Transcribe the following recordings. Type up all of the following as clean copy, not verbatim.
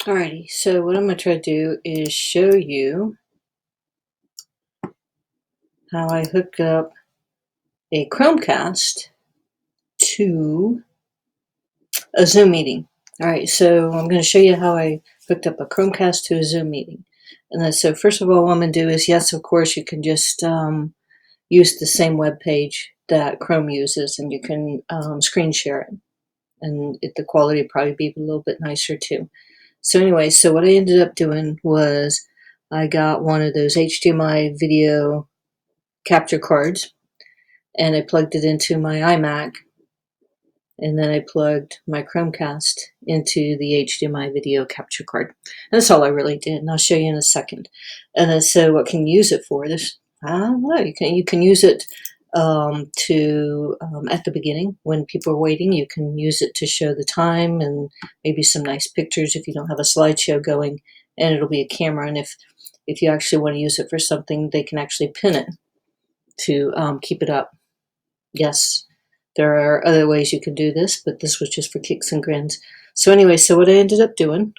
Alrighty, so what I'm going to try to do is show you how I hook up a Chromecast to a Zoom meeting. Alright, so I'm going to show you how I hooked up a Chromecast to a Zoom meeting. And then, so first of all, what I'm going to do is, yes, of course, you can just use the same web page that Chrome uses, and you can screen share it. And the quality would probably be a little bit nicer too. So anyway, so what I ended up doing was I got one of those HDMI video capture cards and I plugged it into my iMac, and then I plugged my Chromecast into the HDMI video capture card. And that's all I really did, and I'll show you in a second. And then, so what can you use it for? This, I don't know, you can use it at the beginning when people are waiting. You can use it to show the time and maybe some nice pictures if you don't have a slideshow going, and it'll be a camera. And if you actually want to use it for something, they can actually pin it to keep it up. Yes, there are other ways you can do this, but this was just for kicks and grins. So anyway, so what I ended up doing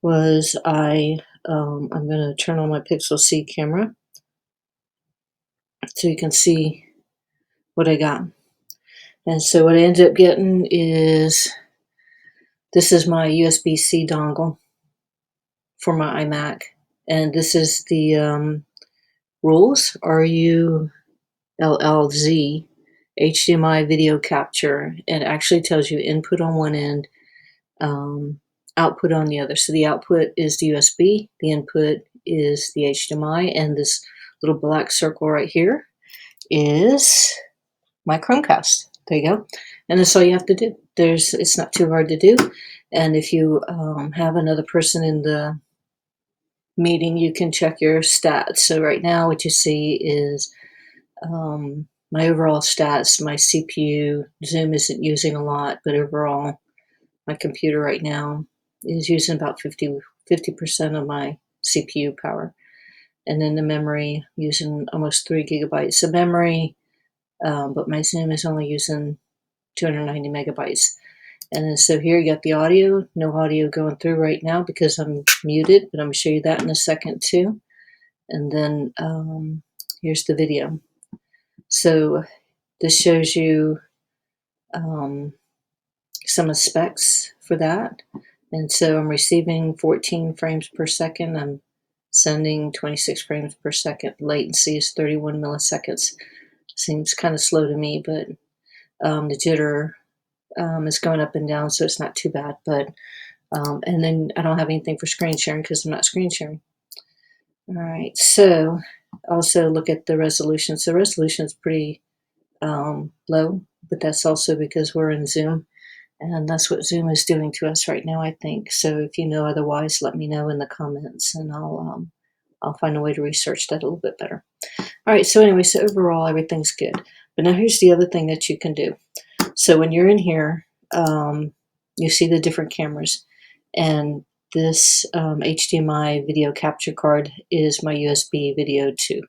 was I'm going to turn on my Pixel C camera so you can see what I got. And so what I ended up getting is, this is my USB-C dongle for my iMac, and this is the Rules, RULLZ, HDMI video capture. It actually tells you input on one end, output on the other. So the output is the USB, the input is the HDMI, and this little black circle right here is my Chromecast. There you go. And that's all you have to do. It's not too hard to do. And if you have another person in the meeting, you can check your stats. So right now what you see is my overall stats. My CPU, Zoom isn't using a lot, but overall my computer right now is using about 50% of my CPU power. And then the memory, using almost 3 gigabytes of memory, but my Zoom is only using 290 megabytes. And then, so here you got the audio. No audio going through right now because I'm muted, but I'm going to show you that in a second too. And then here's the video. So this shows you some of the specs for that. And so I'm receiving 14 frames per second. I'm sending 26 frames per second. Latency is 31 milliseconds. Seems kind of slow to me, but the jitter is going up and down, so it's not too bad. But and then I don't have anything for screen sharing because I'm not screen sharing. All right, so also look at the resolution. So resolution is pretty low, but that's also because we're in Zoom, and that's what Zoom is doing to us right now, I think. So if you know otherwise, let me know in the comments, and I'll find a way to research that a little bit better. All right, so anyway, so overall everything's good. But now here's the other thing that you can do. So when you're in here, you see the different cameras, and this HDMI video capture card is my USB video too.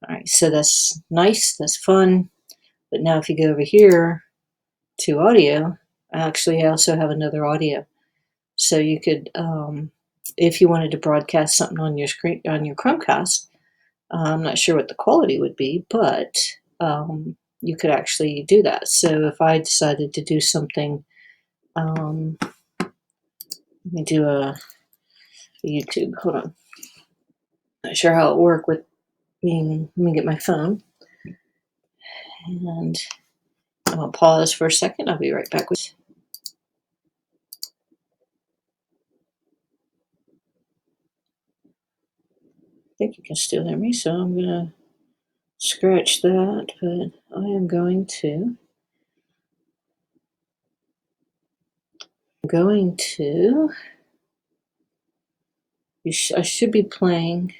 All right, so that's nice, that's fun. But now if you go over here to audio, I also have another audio. So you could, if you wanted to broadcast something on your screen, on your Chromecast, I'm not sure what the quality would be, but you could actually do that. So if I decided to do something, let me do a YouTube. Hold on. Not sure how it worked with being. Let me get my phone, and I'm gonna pause for a second. I'll be right back with. I think you can still hear me, so I'm gonna scratch that, but I am going to. I should be playing,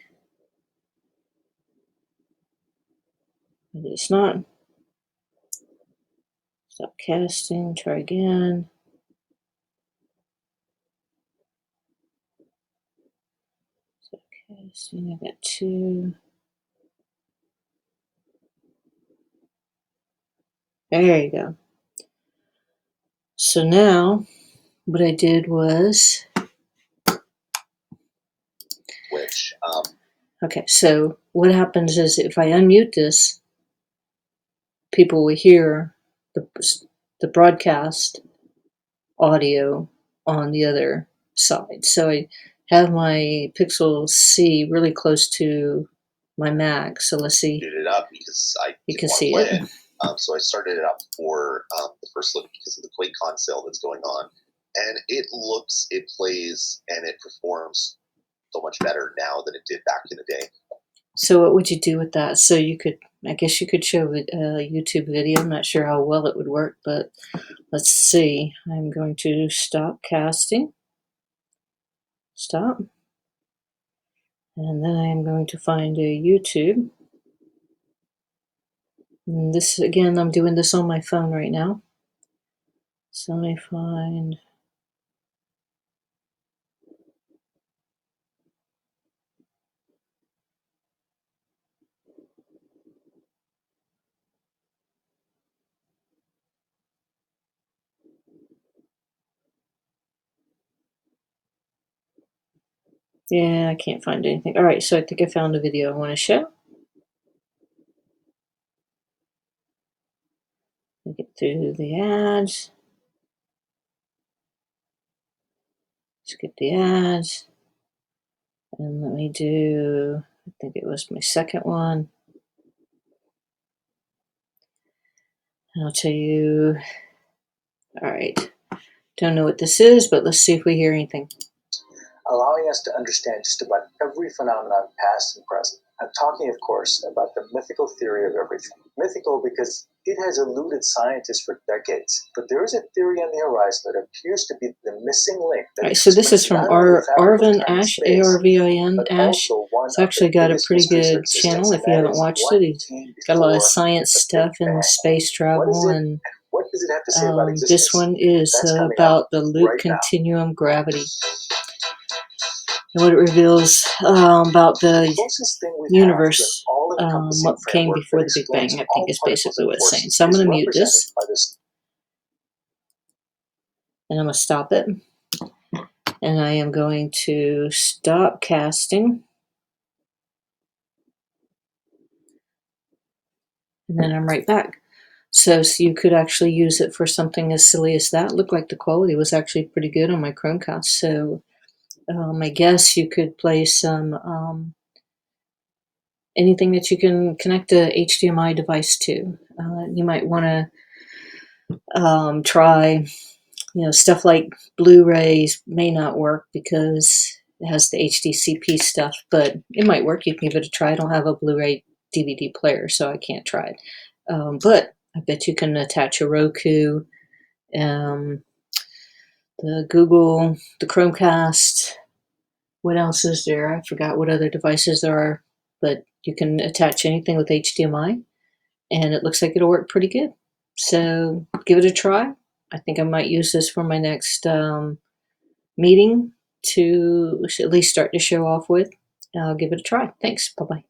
but it's not. Stop casting, try again. Stop casting, I got 2. There you go. So now what I did was Okay, so what happens is if I unmute this, people will hear the broadcast audio on the other side. So I have my Pixel C really close to my Mac. So let's see. It up because you can see it. So I started it up for the first look because of the QuakeCon sale that's going on, and it plays, and it performs so much better now than it did back in the day. So what would you do with that? So you could, I guess you could show a YouTube video. I'm not sure how well it would work, but let's see. I'm going to stop casting. Stop. And then I'm going to find a YouTube. And this, again, I'm doing this on my phone right now. So let me find... Yeah, I can't find anything. All right, so I think I found a video I want to show. Get through the ads. Skip the ads. And let me do, I think it was my second one. I'll tell you, all right. Don't know what this is, but let's see if we hear anything. Allowing us to understand just about every phenomenon, past and present. I'm talking, of course, about the mythical theory of everything. Mythical because it has eluded scientists for decades, but there is a theory on the horizon that appears to be the missing link. All right, so this is from Arvin Ash, A-R-V-I-N Ash. It's actually got a pretty good channel if you haven't watched it. He's got a lot of science stuff and space travel, and what does it have to say about existence? this one is about the loop continuum gravity. And what it reveals about the universe, what came before the Big Bang, I think is basically what it's saying. So I'm going to mute this. And I'm going to stop it. And I am going to stop casting. And then I'm right back. So you could actually use it for something as silly as that. Looked like the quality was actually pretty good on my Chromecast. So I guess you could play some anything that you can connect a HDMI device to. You might want to try, stuff like Blu-rays may not work because it has the HDCP stuff, but it might work. You can give it a try. I don't have a Blu-ray DVD player, so I can't try it. But I bet you can attach a Roku, the Google, the Chromecast. What else is there? I forgot what other devices there are, but you can attach anything with HDMI, and it looks like it'll work pretty good. So give it a try. I think I might use this for my next meeting to at least start to show off with. I'll give it a try. Thanks. Bye-bye.